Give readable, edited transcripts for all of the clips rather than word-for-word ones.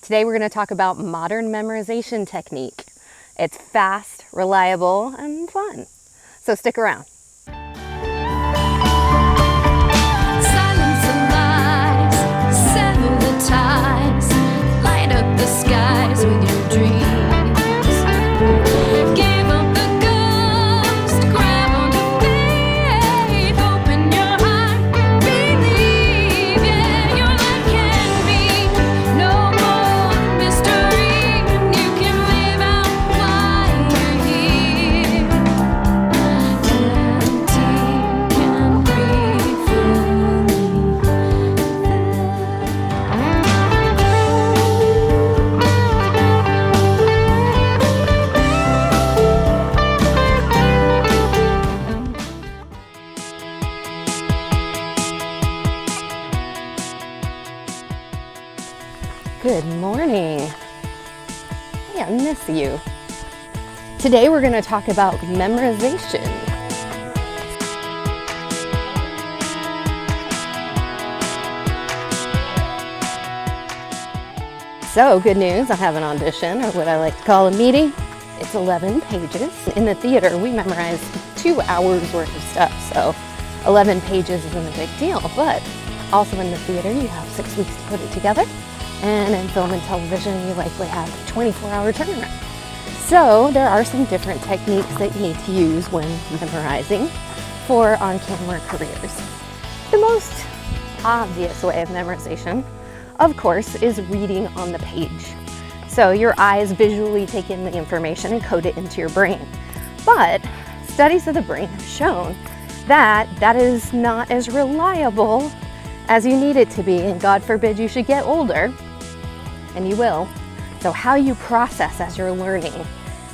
Today we're going to talk about modern memorization technique. It's fast, reliable, and fun. So stick around. Silence the lies, sever the ties, light up the skies with your dreams. Give up the ghost, grab onto faith, open your heart, believe, yeah, your life can be no more mystery. You can live out while you're here, and take and breathe fully. Good morning. Hey, I miss you. Today we're going to talk about memorization. So, good news, I have an audition, or what I like to call a meeting. It's 11 pages. In the theater, we memorize 2 hours worth of stuff, so 11 pages isn't a big deal, but also in the theater, you have 6 weeks to put it together. And in film and television, you likely have a 24-hour turnaround. So there are some different techniques that you need to use when memorizing for on-camera careers. The most obvious way of memorization, of course, is reading on the page. So your eyes visually take in the information and code it into your brain. But studies of the brain have shown that that is not as reliable as you need it to be, and God forbid you should get older, and you will. So how you process as you're learning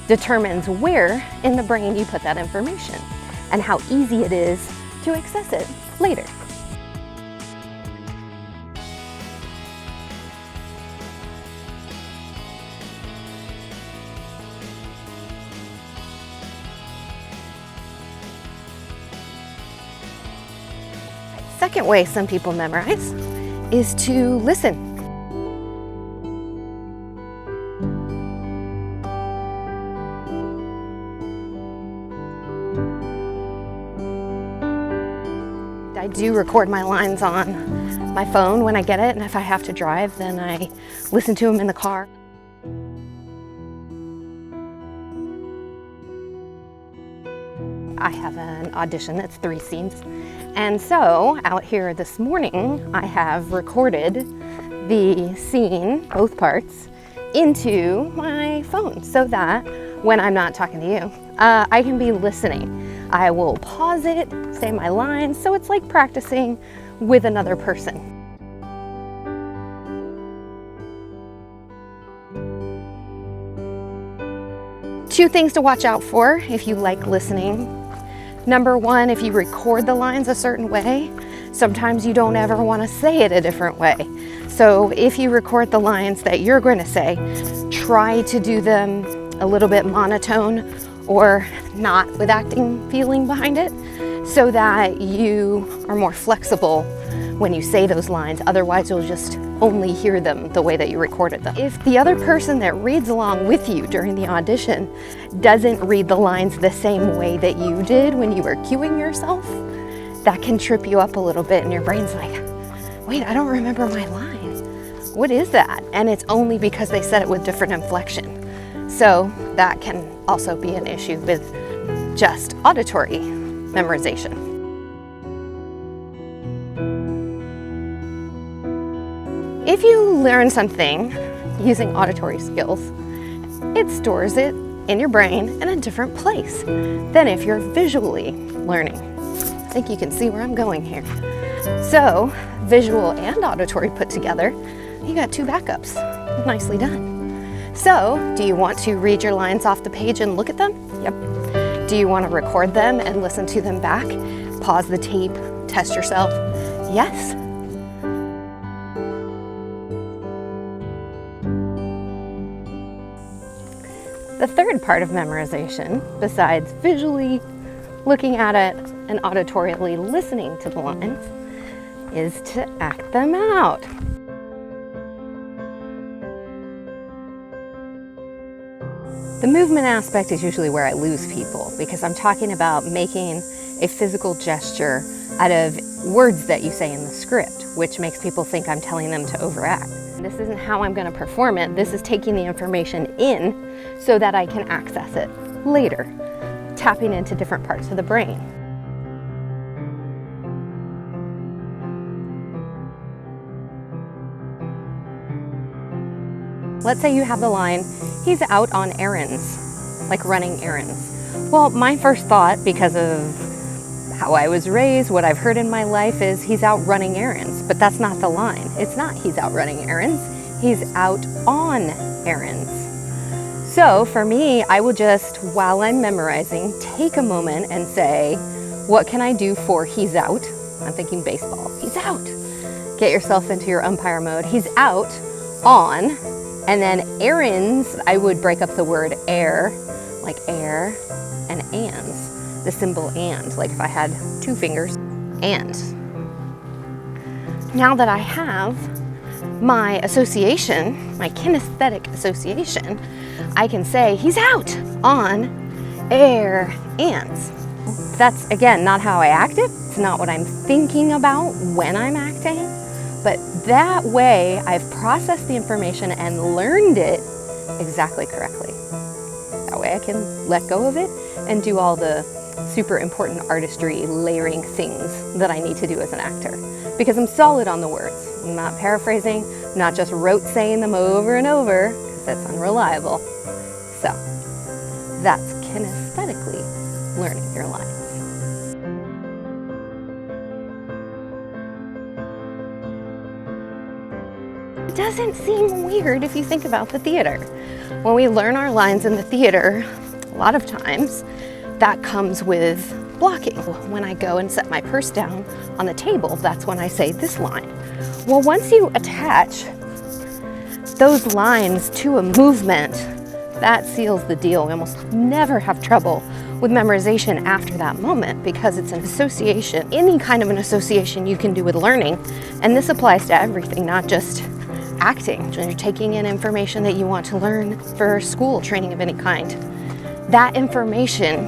determines where in the brain you put that information and how easy it is to access it later. Second way some people memorize is to listen. I do record my lines on my phone when I get it, and if I have to drive, then I listen to them in the car. I have an audition that's 3 scenes, and so out here this morning I have recorded the scene, both parts, into my phone so that when I'm not talking to you, I can be listening. I will pause it, say my lines, so it's like practicing with another person. Two things to watch out for if you like listening. Number one, if you record the lines a certain way, sometimes you don't ever want to say it a different way. So if you record the lines that you're going to say, try to do them a little bit monotone or not with acting feeling behind it, so that you are more flexible when you say those lines. Otherwise, you'll just only hear them the way that you recorded them. If the other person that reads along with you during the audition doesn't read the lines the same way that you did when you were cueing yourself, that can trip you up a little bit, and your brain's like, wait, I don't remember my line. What is that? And it's only because they said it with different inflection. So that can also be an issue with just auditory memorization. If you learn something using auditory skills, it stores it in your brain in a different place than if you're visually learning. I think you can see where I'm going here. So, visual and auditory put together, you got 2 backups. Nicely done. So, do you want to read your lines off the page and look at them? Yep. Do you want to record them and listen to them back? Pause the tape, test yourself? Yes. The third part of memorization, besides visually looking at it and auditorily listening to the lines, is to act them out. The movement aspect is usually where I lose people because I'm talking about making a physical gesture out of words that you say in the script, which makes people think I'm telling them to overact. This isn't how I'm going to perform it. This is taking the information in so that I can access it later, tapping into different parts of the brain. Let's say you have the line, he's out on errands, like running errands. Well, my first thought, because of how I was raised, what I've heard in my life, is he's out running errands, but that's not the line. It's not he's out running errands, he's out on errands. So for me, I will just, while I'm memorizing, take a moment and say, what can I do for he's out? I'm thinking baseball, he's out. Get yourself into your umpire mode. He's out on. And then errands, I would break up the word air, like air, and ands, the symbol and, like if I had two fingers, and. Now that I have my association, my kinesthetic association, I can say he's out on air, ands. That's, again, not how I act it. It's not what I'm thinking about when I'm acting. But that way, I've processed the information and learned it exactly correctly. That way I can let go of it and do all the super important artistry, layering things that I need to do as an actor. Because I'm solid on the words. I'm not paraphrasing, I'm not just rote saying them over and over, because that's unreliable. So, that's kinesthetically learning your lines. It doesn't seem weird if you think about the theater. When we learn our lines in the theater, a lot of times that comes with blocking. When I go and set my purse down on the table, that's when I say this line. Well, once you attach those lines to a movement, that seals the deal. We almost never have trouble with memorization after that moment because it's an association, any kind of an association you can do with learning. And this applies to everything, not just acting. When you're taking in information that you want to learn for school training of any kind, that information,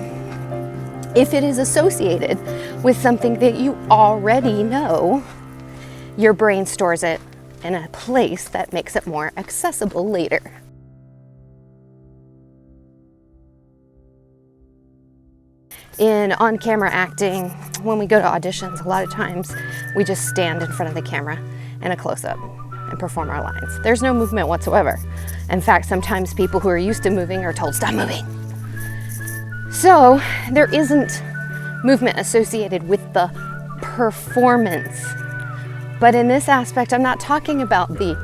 if it is associated with something that you already know, your brain stores it in a place that makes it more accessible later. In on-camera acting, when we go to auditions, a lot of times we just stand in front of the camera in a close-up and perform our lines. There's no movement whatsoever. In fact, sometimes people who are used to moving are told, stop moving. So there isn't movement associated with the performance. But in this aspect, I'm not talking about the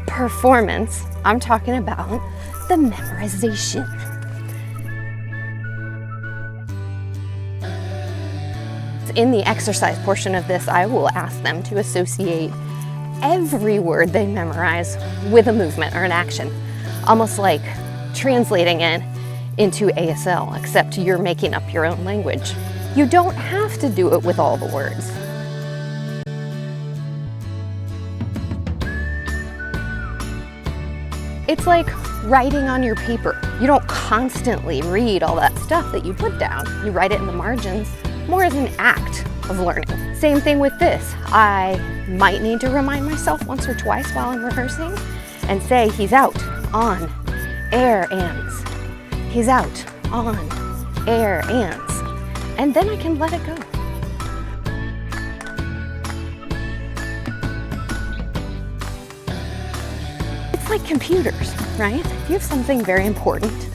performance, I'm talking about the memorization. In the exercise portion of this, I will ask them to associate every word they memorize with a movement or an action, almost like translating it into ASL, except you're making up your own language. You don't have to do it with all the words. It's like writing on your paper. You don't constantly read all that stuff that you put down. You write it in the margins more as an act of learning. Same thing with this. I might need to remind myself once or twice while I'm rehearsing and say, he's out on air ands. He's out on air ands. And then I can let it go. It's like computers, right? If you have something very important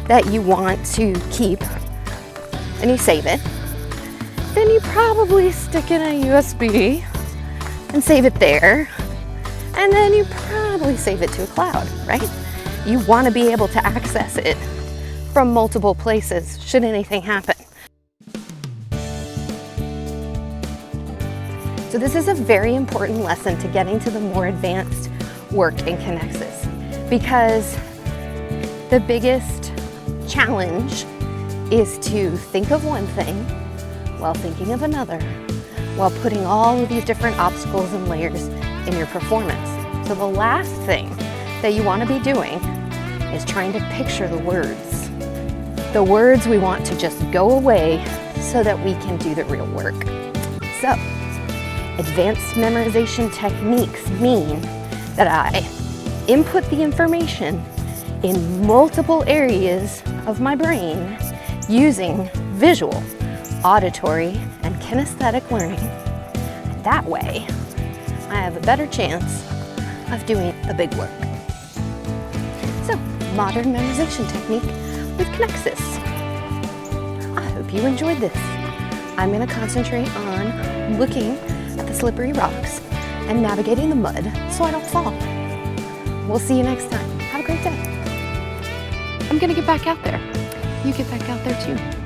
that you want to keep and you save it, then you probably stick in a USB and save it there. And then you probably save it to a cloud, right? You want to be able to access it from multiple places should anything happen. So this is a very important lesson to getting to the more advanced work in Kinexus, because the biggest challenge is to think of one thing while thinking of another, while putting all of these different obstacles and layers in your performance. So the last thing that you want to be doing is trying to picture the words. The words we want to just go away so that we can do the real work. So, advanced memorization techniques mean that I input the information in multiple areas of my brain using visual, auditory, and kinesthetic learning. That way, I have a better chance of doing the big work. So, modern memorization technique with Connexus. I hope you enjoyed this. I'm going to concentrate on looking at the slippery rocks and navigating the mud so I don't fall. We'll see you next time. Have a great day. I'm going to get back out there. You get back out there too.